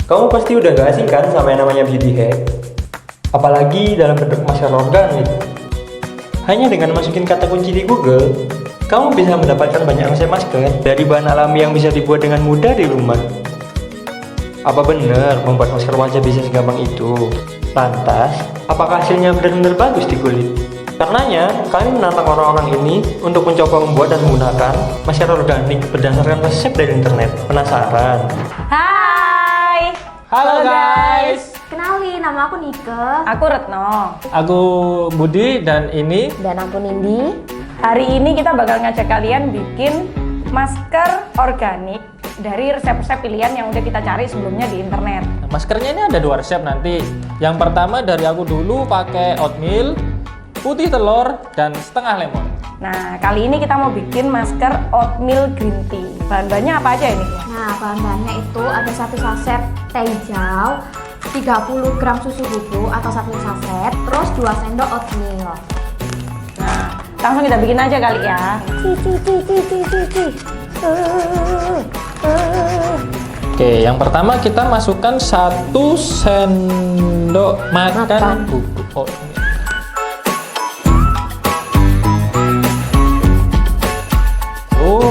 Kamu pasti udah gak asing kan sama yang namanya beauty hack? Apalagi dalam bentuk masker organik. Hanya dengan masukin kata kunci di Google, kamu bisa mendapatkan banyak resep masker dari bahan alami yang bisa dibuat dengan mudah di rumah. Apa benar membuat masker wajah bisa segampang itu? Lantas, apakah hasilnya benar-benar bagus di kulit? Karenanya, kami menantang orang-orang ini untuk mencoba membuat dan menggunakan masker organik berdasarkan resep dari internet. Penasaran? Hai. Halo guys. Kenalin, nama aku Nike. Aku Retno. Aku Budi dan ini Dan aku Nindi. Hari ini kita bakal ngajak kalian bikin masker organik dari resep-resep pilihan yang udah kita cari sebelumnya di internet. Maskernya ini ada 2 resep nanti. Yang pertama dari aku dulu pakai oatmeal, putih telur, dan setengah lemon. Nah, kali ini kita mau bikin masker oatmeal green tea. Bahan-bahannya apa aja ini? Nah, bahan-bahannya itu ada 1 saset teh hijau, 30 gram susu bubuk atau 1 saset, terus 2 sendok oatmeal. Nah, langsung kita bikin aja kali ya. Oke, yang pertama kita masukkan 1 sendok makan bubuk oatmeal.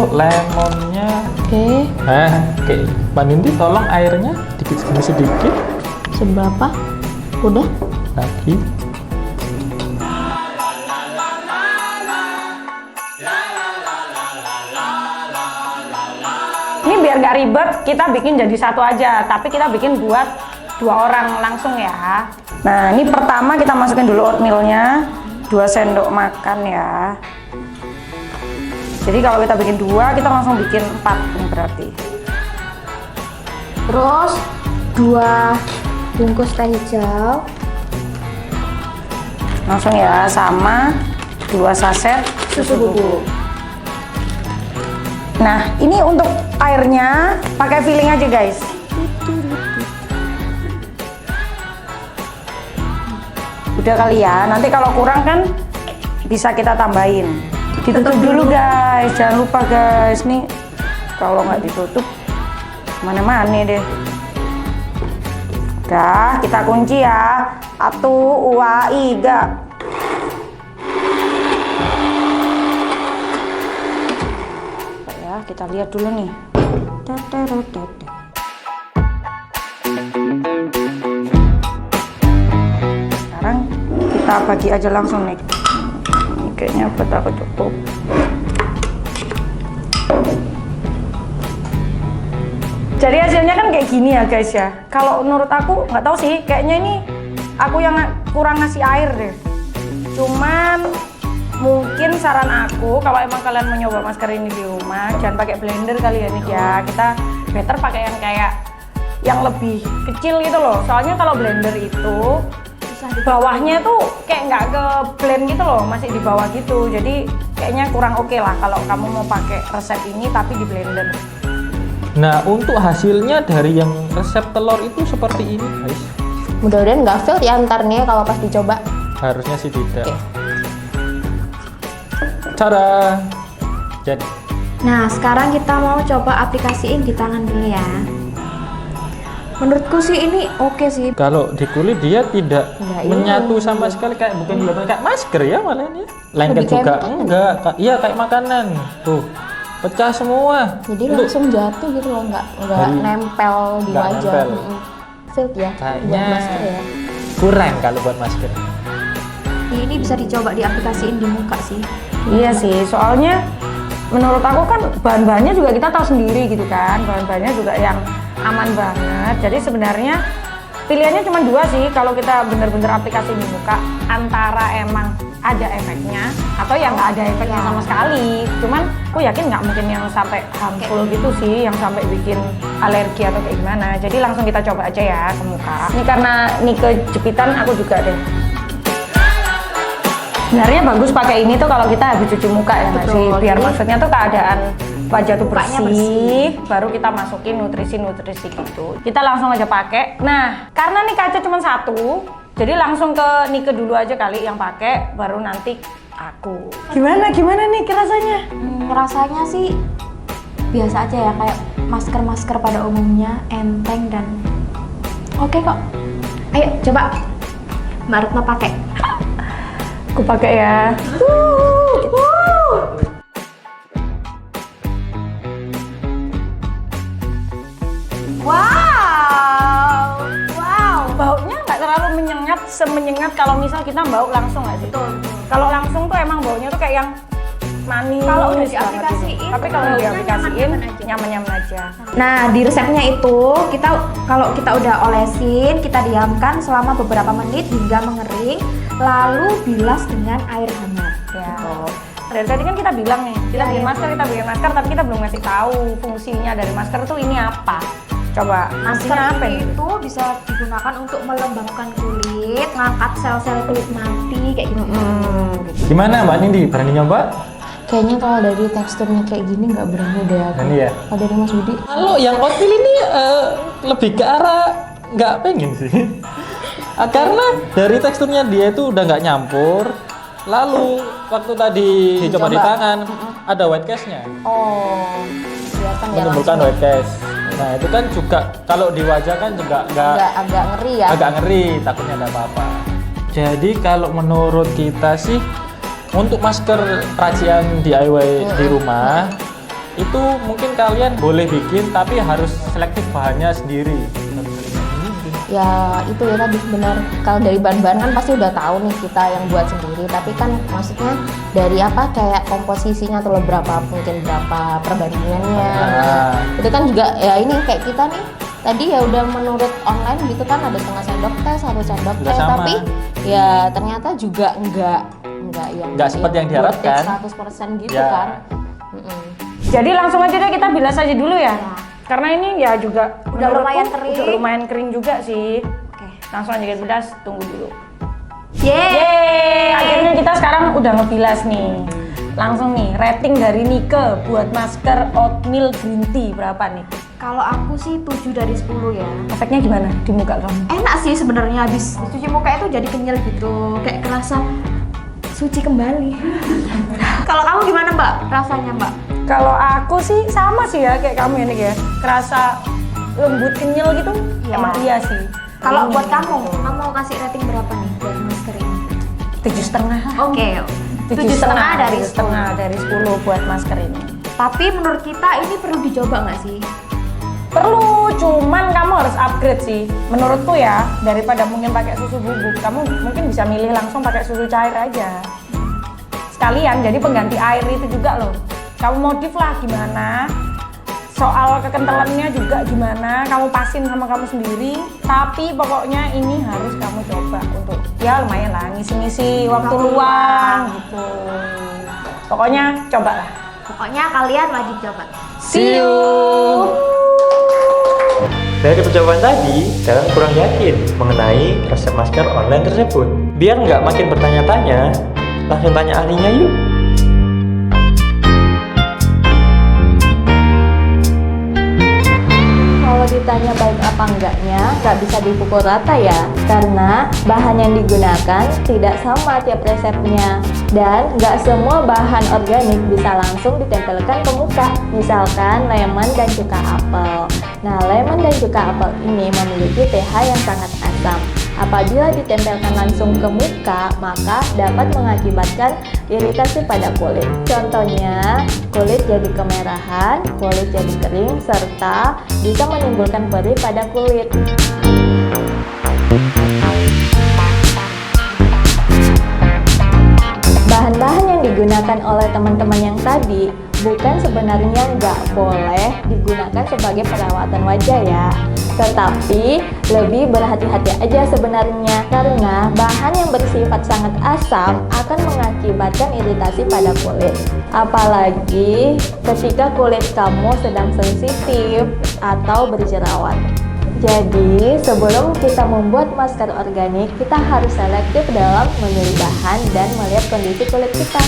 Lemonnya. Oke. Oke. Mbak Nindi tolong airnya sedikit. Seberapa? Udah? Lagi. Ini biar gak ribet, kita bikin jadi 1 aja, tapi kita bikin buat 2 orang langsung ya. Nah, ini pertama kita masukin dulu oatmealnya, 2 sendok makan ya. Jadi kalau kita bikin 2, kita langsung bikin 4 ini berarti. Terus 2 bungkus teh hijau. Langsung ya, sama 2 saset susu bubuk. Nah, ini untuk airnya pakai filling aja guys. Udah kali ya, nanti kalau kurang kan bisa kita tambahin. Ditutup dulu guys, jangan lupa guys. Nih kalau nggak ditutup mana-mana deh. Udah, kita kunci ya. 1, 2, 3. Ya, kita lihat dulu nih. Sekarang kita bagi aja langsung nih. Ini kayaknya buat aku cukup. Jadi hasilnya kan kayak gini ya guys ya. Kalau menurut aku nggak tahu sih, kayaknya ini aku yang kurang ngasih air deh. Cuman mungkin saran aku kalau emang kalian mau nyoba masker ini di rumah, jangan pakai blender kali ya nih ya. Kita better pakai yang kayak yang lebih kecil gitu loh. Soalnya kalau blender itu bawahnya tuh kayak nggak ke blend gitu loh, masih di bawah gitu. Jadi kayaknya kurang oke lah kalau kamu mau pakai resep ini tapi di blender. Nah, untuk hasilnya dari yang resep telur itu seperti ini guys. Mudah-mudahan nggak fail ya ntar nih kalau pas dicoba. Harusnya sih tidak. Oke. Cara jadi. Nah, sekarang kita mau coba aplikasiin di tangan dulu ya. Menurutku sih ini oke sih. Kalau di kulit dia tidak Nggak, menyatu iya. sama sekali, kayak bukan kayak masker ya malah ini. Lengket Lebih juga kayak makanan. enggak. Iya kayak makanan. Tuh. Pecah semua. Jadi langsung jatuh gitu loh, nggak Dari- nempel di nggak wajah. nempel. Failed ya Kayaknya buat masker ya. kurang kalau buat masker. Ini bisa dicoba diaplikasiin di muka sih. Iya sih, soalnya menurut aku kan bahan-bahannya juga kita tahu sendiri gitu kan. Bahan-bahannya juga yang aman banget. Jadi sebenarnya pilihannya cuma 2 sih kalau kita bener-bener aplikasi di muka, antara emang ada efeknya atau yang nggak ada efeknya sama sekali. Cuman aku yakin nggak mungkin yang sampai harmful gitu sih, yang sampai bikin alergi atau kayak gimana. Jadi langsung kita coba aja ya ke muka. Ini karena ini kejepitan aku juga deh. Sebenarnya bagus pakai ini tuh kalau kita habis cuci muka ya nggak sih, biar Jadi maksudnya tuh keadaan wajah tuh mukanya bersih, baru kita masukin nutrisi-nutrisi gitu. Kita langsung aja pakai. Nah, karena nih kaca cuma 1, jadi langsung ke Nike dulu aja kali yang pakai, baru nanti aku. Gimana nih rasanya? Rasanya sih biasa aja ya, kayak masker-masker pada umumnya, enteng dan Oke kok. Ayo coba Mbak Retno pakai. Aku pakai ya. Wow. Baunya nggak terlalu menyengat, semenyengat kalau misal kita bau langsung nggak sih? Betul. Kalau langsung tuh emang baunya tuh kayak yang manis. Kalau udah banget diaplikasiin, gitu. Tapi kalau baunya diaplikasiin nyaman-nyaman aja. nyaman-nyaman aja. Nah, di resepnya itu kalau kita udah olesin, kita diamkan selama beberapa menit hingga mengering, lalu bilas dengan air hangat. Ya. Gitu. Dari tadi kan kita bilang nih, kita Iya, bikin iya. masker, tapi kita belum ngasih tahu fungsinya dari masker tuh ini apa. Coba, Masker fungsinya apa ini nih? itu bisa digunakan untuk melembabkan kulit, ngangkat sel-sel kulit mati kayak gitu. Gimana Mbak Nindi? Berani nyoba? Kayaknya kalau dari teksturnya kayak gini nggak berani deh aku. Berani ya? Kalau dari Mas Budi? Kalau yang oatmeal ini lebih ke arah nggak pengen sih. Karena dari teksturnya dia itu udah nggak nyampur. Lalu waktu tadi dicoba di tangan ada white cast-nya. Oh, kelihatan ya Menimbulkan langsung. white cast. Nah itu kan juga kalau di wajah kan juga Agak ngeri ya. agak ngeri, takutnya ada apa-apa. Jadi kalau menurut kita sih untuk masker racian DIY di rumah itu mungkin kalian boleh bikin tapi harus selektif bahannya sendiri. Ya itu ya tadi benar. Kalau dari bahan-bahan kan pasti udah tahu nih kita yang buat sendiri. Tapi kan maksudnya dari apa kayak komposisinya atau berapa mungkin berapa perbandingannya. Nah. Itu kan juga ya ini kayak kita nih. Tadi ya udah menurut online gitu kan ada setengah sendok teh, 1 sendok Nggak teh, sama. tapi ya ternyata juga enggak yang Nggak seperti yang diharapkan. 100% gitu Ya. kan. Mm-mm. Jadi langsung aja deh kita bilas aja dulu ya. Karena ini ya juga Udah menurutku lumayan kering. Udah lumayan kering juga sih. Oke. Langsung aja kita bilas, tunggu dulu. Yeay. Yeay, akhirnya kita sekarang udah ngebilas nih. Langsung nih, rating dari Nike buat masker oatmeal green tea berapa nih? Kalau aku sih 7 dari 10 ya. Efeknya gimana di muka kamu? Enak sih sebenarnya habis cuci muka itu jadi kenyal gitu, kayak kerasa suci kembali. Kalau kamu gimana Mbak? Rasanya Mbak? Kalau aku sih sama sih ya kayak kamu ya Nik ya. Kerasa lembut kenyal gitu. Iya. Emang iya sih. Kalau Ini buat gitu. kamu mau kasih rating berapa nih buat masker ini? 7,5. Oke, 7,5 dari 7,5 dari 10 buat masker ini. Tapi menurut kita ini perlu dicoba nggak sih? Perlu, cuman kamu harus upgrade sih. Menurutku ya, daripada mungkin pakai susu bubuk, kamu mungkin bisa milih langsung pakai susu cair aja. Sekalian, jadi pengganti air itu juga loh. Kamu modif lah gimana. Soal kekentalannya juga gimana, kamu pasin sama kamu sendiri. Tapi pokoknya ini harus kamu coba untuk ya lumayan lah ngisi-ngisi waktu luang gitu. Pokoknya cobalah. Pokoknya kalian wajib coba. See you. Dari percobaan tadi, kalian kurang yakin mengenai resep masker online tersebut. Biar nggak makin bertanya-tanya, langsung tanya ahlinya yuk. Kalau ditanya baik apa enggaknya, nggak bisa dipukul rata ya, karena bahan yang digunakan tidak sama tiap resepnya. Dan nggak semua bahan organik bisa langsung ditempelkan ke muka, misalkan lemon dan cuka apel. Nah, lemon dan cuka apel ini memiliki pH yang sangat asam. Apabila ditempelkan langsung ke muka, maka dapat mengakibatkan iritasi pada kulit. Contohnya, kulit jadi kemerahan, kulit jadi kering, serta bisa menimbulkan perih pada kulit. Bahan-bahan yang digunakan oleh teman-teman yang tadi bukan sebenarnya nggak boleh digunakan sebagai perawatan wajah ya, tetapi lebih berhati-hati aja sebenarnya karena bahan yang bersifat sangat asam akan mengakibatkan iritasi pada kulit, apalagi ketika kulit kamu sedang sensitif atau berjerawat. Jadi, sebelum kita membuat masker organik, kita harus selektif dalam memilih bahan dan melihat kondisi kulit kita.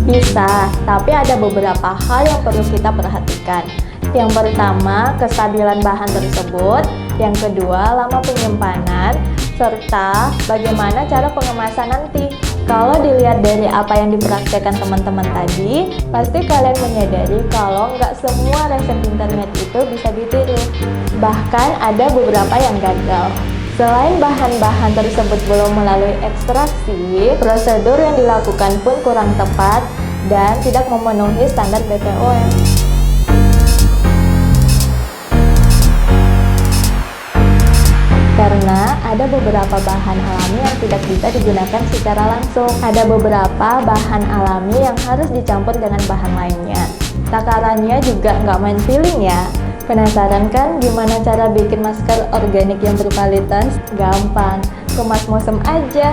Bisa, tapi ada beberapa hal yang perlu kita perhatikan. Yang pertama, kestabilan bahan tersebut. Yang kedua, lama penyimpanan. Serta bagaimana cara pengemasan nanti. Kalau dilihat dari apa yang dipraktekkan teman-teman tadi, pasti kalian menyadari kalau nggak semua resep internet itu bisa ditiru. Bahkan ada beberapa yang gagal. Selain bahan-bahan tersebut belum melalui ekstraksi, prosedur yang dilakukan pun kurang tepat dan tidak memenuhi standar BPOM. Karena ada beberapa bahan alami yang tidak bisa digunakan secara langsung. Ada beberapa bahan alami yang harus dicampur dengan bahan lainnya. Takarannya juga nggak main feeling ya. Penasaran kan gimana cara bikin masker organik yang berkualitas? Gampang, kemas musem aja.